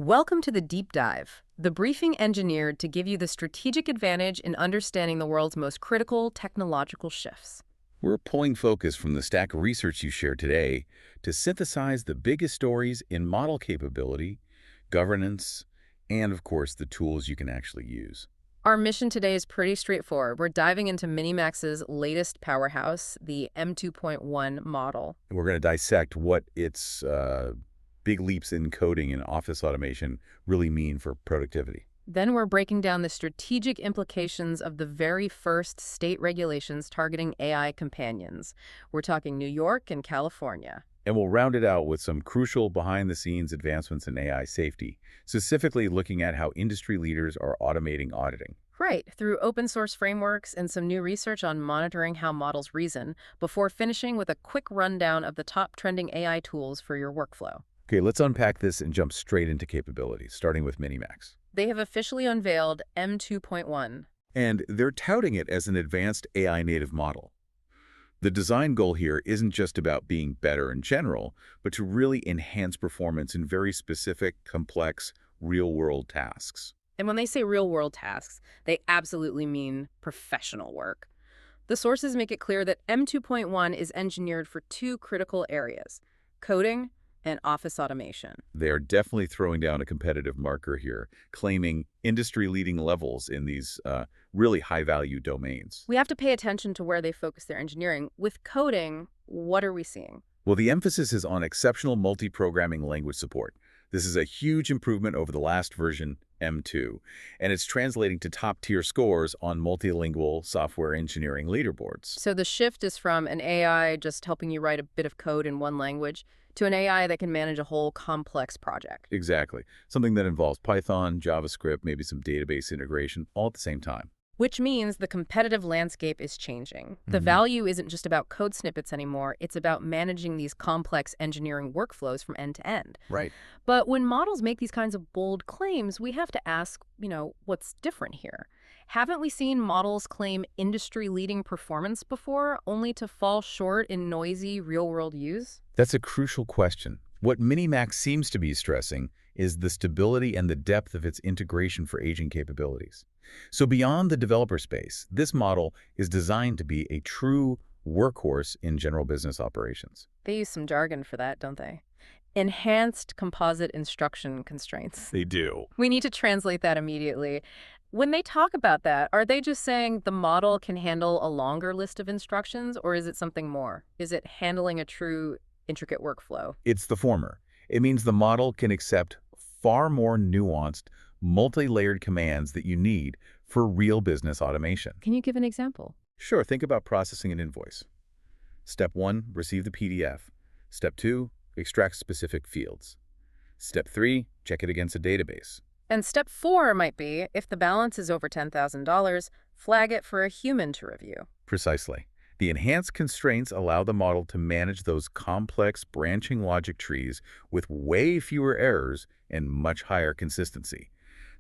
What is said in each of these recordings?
Welcome to the Deep Dive, the briefing engineered to give you the strategic advantage in understanding the world's most critical technological shifts. We're pulling focus from the stack of research you shared today to synthesize the biggest stories in model capability, governance, and of course, the tools you can actually use. Our mission today is pretty straightforward. We're diving into MiniMax's latest powerhouse, the M2.1 model. And we're going to dissect what its big leaps in coding and office automation really mean for productivity. Then we're breaking down the strategic implications of the very first state regulations targeting AI companions. We're talking New York and California. And we'll round it out with some crucial behind-the-scenes advancements in AI safety, specifically looking at how industry leaders are automating auditing. Right, through open source frameworks and some new research on monitoring how models reason, before finishing with a quick rundown of the top trending AI tools for your workflow. Okay, let's unpack this and jump straight into capabilities, starting with MiniMax. They have officially unveiled M2.1. And they're touting it as an advanced AI-native model. The design goal here isn't just about being better in general, but to really enhance performance in very specific, complex, real-world tasks. And when they say real-world tasks, they absolutely mean professional work. The sources make it clear that M2.1 is engineered for two critical areas: coding and office automation. They are definitely throwing down a competitive marker here, claiming industry-leading levels in these really high-value domains. We have to pay attention to where they focus their engineering. With coding, what are we seeing? Well, the emphasis is on exceptional multi-programming language support. This is a huge improvement over the last version, M2, and it's translating to top-tier scores on multilingual software engineering leaderboards. So the shift is from an AI just helping you write a bit of code in one language to an AI that can manage a whole complex project. Exactly. Something that involves Python, JavaScript, maybe some database integration, all at the same time. Which means the competitive landscape is changing. The value isn't just about code snippets anymore, it's about managing these complex engineering workflows from end to end. Right. But when models make these kinds of bold claims, we have to ask, what's different here? Haven't we seen models claim industry-leading performance before, only to fall short in noisy, real-world use? That's a crucial question. What MiniMax seems to be stressing is the stability and the depth of its integration for agent capabilities. So beyond the developer space, this model is designed to be a true workhorse in general business operations. They use some jargon for that, don't they? Enhanced composite instruction constraints. They do. We need to translate that immediately. When they talk about that, are they just saying the model can handle a longer list of instructions, or is it something more? Is it handling a true intricate workflow? It's the former. It means the model can accept far more nuanced, multi-layered commands that you need for real business automation. Can you give an example? Sure, think about processing an invoice. Step 1, receive the PDF. Step 2, extract specific fields. Step 3, check it against a database. And step 4 might be, if the balance is over $10,000, flag it for a human to review. Precisely. The enhanced constraints allow the model to manage those complex branching logic trees with way fewer errors and much higher consistency.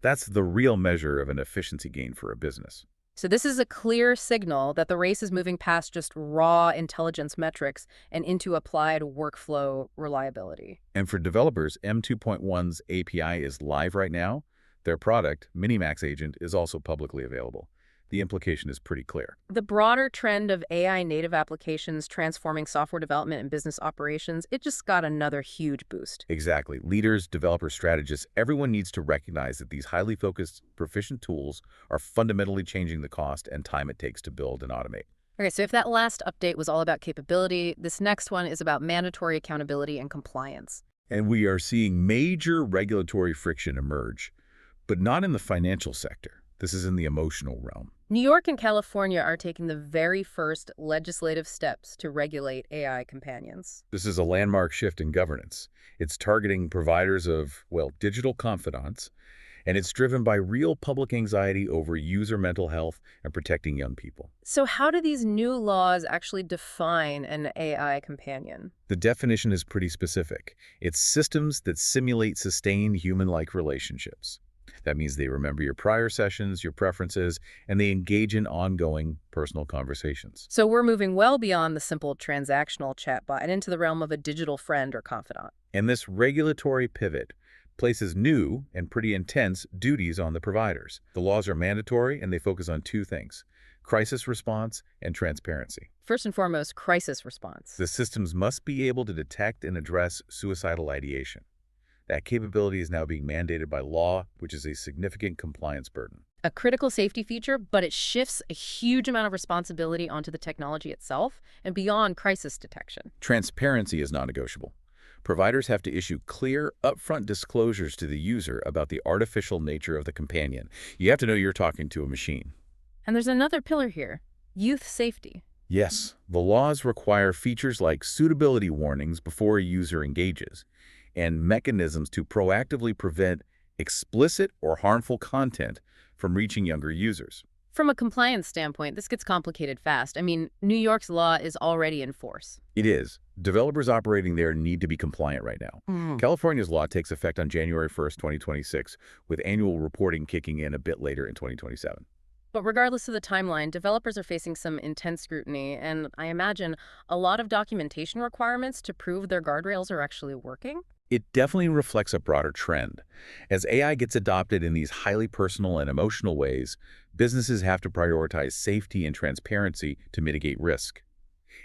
That's the real measure of an efficiency gain for a business. So this is a clear signal that the race is moving past just raw intelligence metrics and into applied workflow reliability. And for developers, M2.1's API is live right now. Their product, MiniMax Agent, is also publicly available. The implication is pretty clear. The broader trend of AI-native applications transforming software development and business operations, it just got another huge boost. Exactly. Leaders, developers, strategists, everyone needs to recognize that these highly focused, proficient tools are fundamentally changing the cost and time it takes to build and automate. Okay, so if that last update was all about capability, this next one is about mandatory accountability and compliance. And we are seeing major regulatory friction emerge, but not in the financial sector. This is in the emotional realm. New York and California are taking the very first legislative steps to regulate AI companions. This is a landmark shift in governance. It's targeting providers of, digital confidants, and it's driven by real public anxiety over user mental health and protecting young people. So how do these new laws actually define an AI companion? The definition is pretty specific. It's systems that simulate sustained human-like relationships. That means they remember your prior sessions, your preferences, and they engage in ongoing personal conversations. So we're moving well beyond the simple transactional chatbot and into the realm of a digital friend or confidant. And this regulatory pivot places new and pretty intense duties on the providers. The laws are mandatory and they focus on two things: crisis response and transparency. First and foremost, crisis response. The systems must be able to detect and address suicidal ideation. That capability is now being mandated by law, which is a significant compliance burden. A critical safety feature, but it shifts a huge amount of responsibility onto the technology itself and beyond crisis detection. Transparency is non-negotiable. Providers have to issue clear, upfront disclosures to the user about the artificial nature of the companion. You have to know you're talking to a machine. And there's another pillar here: youth safety. Yes, the laws require features like suitability warnings before a user engages, and mechanisms to proactively prevent explicit or harmful content from reaching younger users. From a compliance standpoint, this gets complicated fast. I mean, New York's law is already in force. It is. Developers operating there need to be compliant right now. California's law takes effect on January 1st, 2026, with annual reporting kicking in a bit later in 2027. But regardless of the timeline, developers are facing some intense scrutiny, and I imagine a lot of documentation requirements to prove their guardrails are actually working. It definitely reflects a broader trend. As AI gets adopted in these highly personal and emotional ways, businesses have to prioritize safety and transparency to mitigate risk.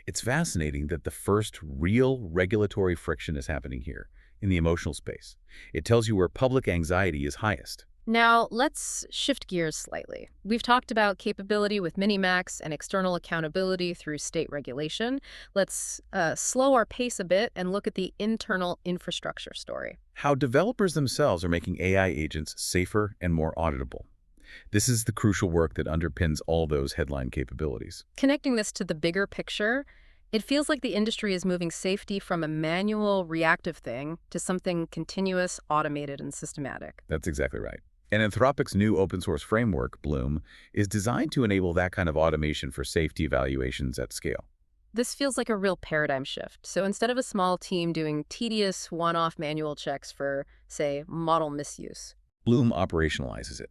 It's fascinating that the first real regulatory friction is happening here, in the emotional space. It tells you where public anxiety is highest. Now, let's shift gears slightly. We've talked about capability with MiniMax and external accountability through state regulation. Let's slow our pace a bit and look at the internal infrastructure story. How developers themselves are making AI agents safer and more auditable. This is the crucial work that underpins all those headline capabilities. Connecting this to the bigger picture, it feels like the industry is moving safety from a manual, reactive thing to something continuous, automated, and systematic. That's exactly right. And Anthropic's new open-source framework, Bloom, is designed to enable that kind of automation for safety evaluations at scale. This feels like a real paradigm shift. So instead of a small team doing tedious, one-off manual checks for, say, model misuse, Bloom operationalizes it.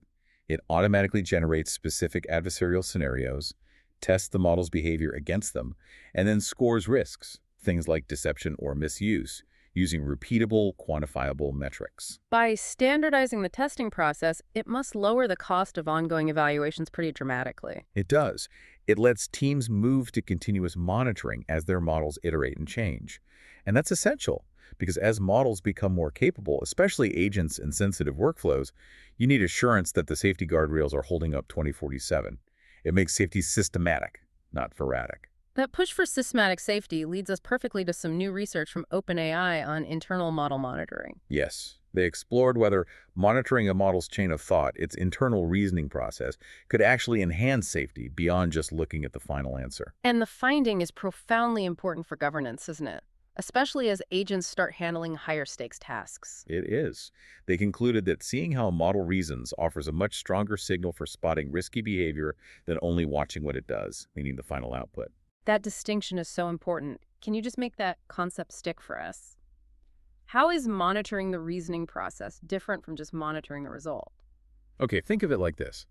It automatically generates specific adversarial scenarios, tests the model's behavior against them, and then scores risks, things like deception or misuse, using repeatable, quantifiable metrics. by standardizing the testing process, it must lower the cost of ongoing evaluations pretty dramatically. It does. It lets teams move to continuous monitoring as their models iterate and change. And that's essential, because as models become more capable, especially agents and sensitive workflows, you need assurance that the safety guardrails are holding up 24/7. It makes safety systematic, not sporadic. That push for systematic safety leads us perfectly to some new research from OpenAI on internal model monitoring. Yes, they explored whether monitoring a model's chain of thought, its internal reasoning process, could actually enhance safety beyond just looking at the final answer. And the finding is profoundly important for governance, isn't it? Especially as agents start handling higher stakes tasks. It is. They concluded that seeing how a model reasons offers a much stronger signal for spotting risky behavior than only watching what it does, meaning the final output. That distinction is so important. Can you just make that concept stick for us? How is monitoring the reasoning process different from just monitoring the result? Okay, think of it like this.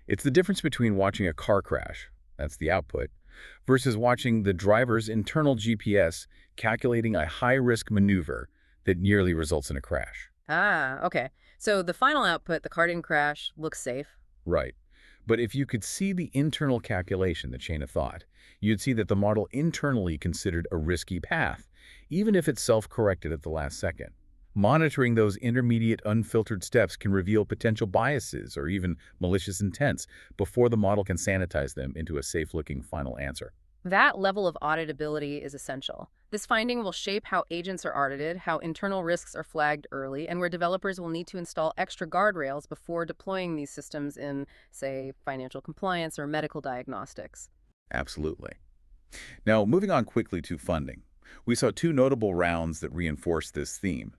It's the difference between watching a car crash, that's the output, versus watching the driver's internal GPS calculating a high-risk maneuver that nearly results in a crash. Ah, okay. So the final output, the car didn't crash, looks safe. Right. But if you could see the internal calculation, the chain of thought, you'd see that the model internally considered a risky path, even if it self-corrected at the last second. Monitoring those intermediate unfiltered steps can reveal potential biases or even malicious intents before the model can sanitize them into a safe-looking final answer. That level of auditability is essential. This finding will shape how agents are audited, how internal risks are flagged early, and where developers will need to install extra guardrails before deploying these systems in, say, financial compliance or medical diagnostics. Absolutely. Now, moving on quickly to funding. We saw two notable rounds that reinforce this theme,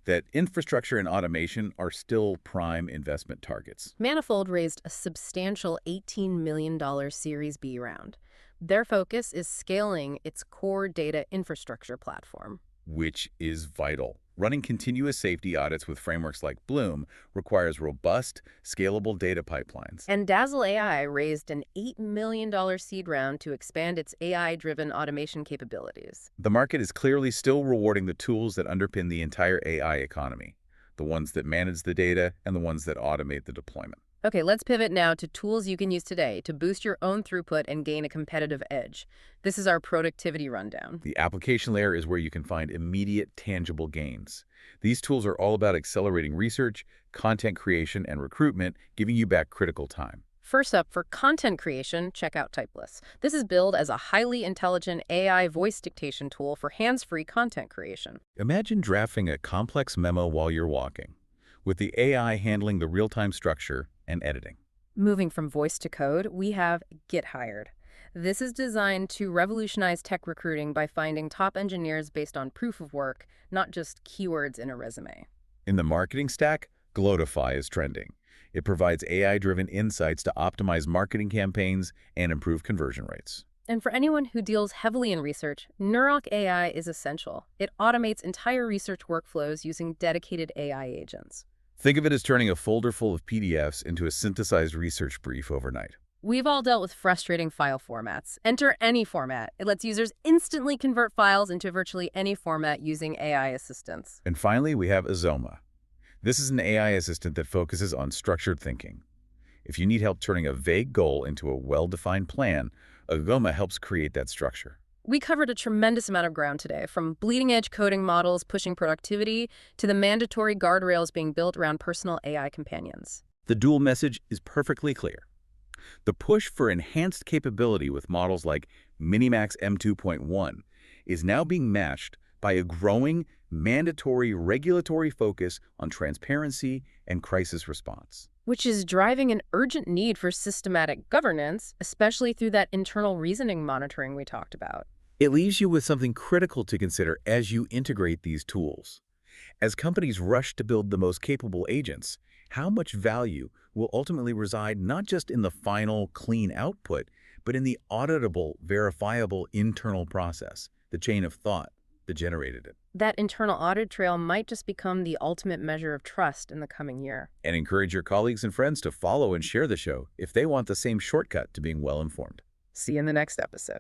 that infrastructure and automation are still prime investment targets. Manifold raised a substantial $18 million Series B round. Their focus is scaling its core data infrastructure platform. Which is vital. Running continuous safety audits with frameworks like Bloom requires robust, scalable data pipelines. And Dazzle AI raised an $8 million seed round to expand its AI-driven automation capabilities. The market is clearly still rewarding the tools that underpin the entire AI economy. the ones that manage the data and the ones that automate the deployment. Okay, let's pivot now to tools you can use today to boost your own throughput and gain a competitive edge. This is our productivity rundown. The application layer is where you can find immediate, tangible gains. These tools are all about accelerating research, content creation, and recruitment, giving you back critical time. First up, for content creation, check out Typeless. This is billed as a highly intelligent AI voice dictation tool for hands-free content creation. Imagine drafting a complex memo while you're walking, with the AI handling the real-time structure and editing. Moving from voice to code, we have Get Hired. This is designed to revolutionize tech recruiting by finding top engineers based on proof of work, not just keywords in a resume. In the marketing stack, Glotify is trending. It provides AI-driven insights to optimize marketing campaigns and improve conversion rates. And for anyone who deals heavily in research, Neuralk AI is essential. It automates entire research workflows using dedicated AI agents. Think of it as turning a folder full of PDFs into a synthesized research brief overnight. We've all dealt with frustrating file formats. Enter any format. It lets users instantly convert files into virtually any format using AI assistance. And finally, we have Azoma. This is an AI assistant that focuses on structured thinking. If you need help turning a vague goal into a well-defined plan, Azoma helps create that structure. We covered a tremendous amount of ground today, from bleeding-edge coding models pushing productivity to the mandatory guardrails being built around personal AI companions. The dual message is perfectly clear. The push for enhanced capability with models like MiniMax M2.1 is now being matched by a growing, mandatory regulatory focus on transparency and crisis response. Which is driving an urgent need for systematic governance, especially through that internal reasoning monitoring we talked about. It leaves you with something critical to consider as you integrate these tools. As companies rush to build the most capable agents, how much value will ultimately reside not just in the final, clean output, but in the auditable, verifiable internal process, the chain of thought that generated it. That internal audit trail might just become the ultimate measure of trust in the coming year. And encourage your colleagues and friends to follow and share the show if they want the same shortcut to being well-informed. See you in the next episode.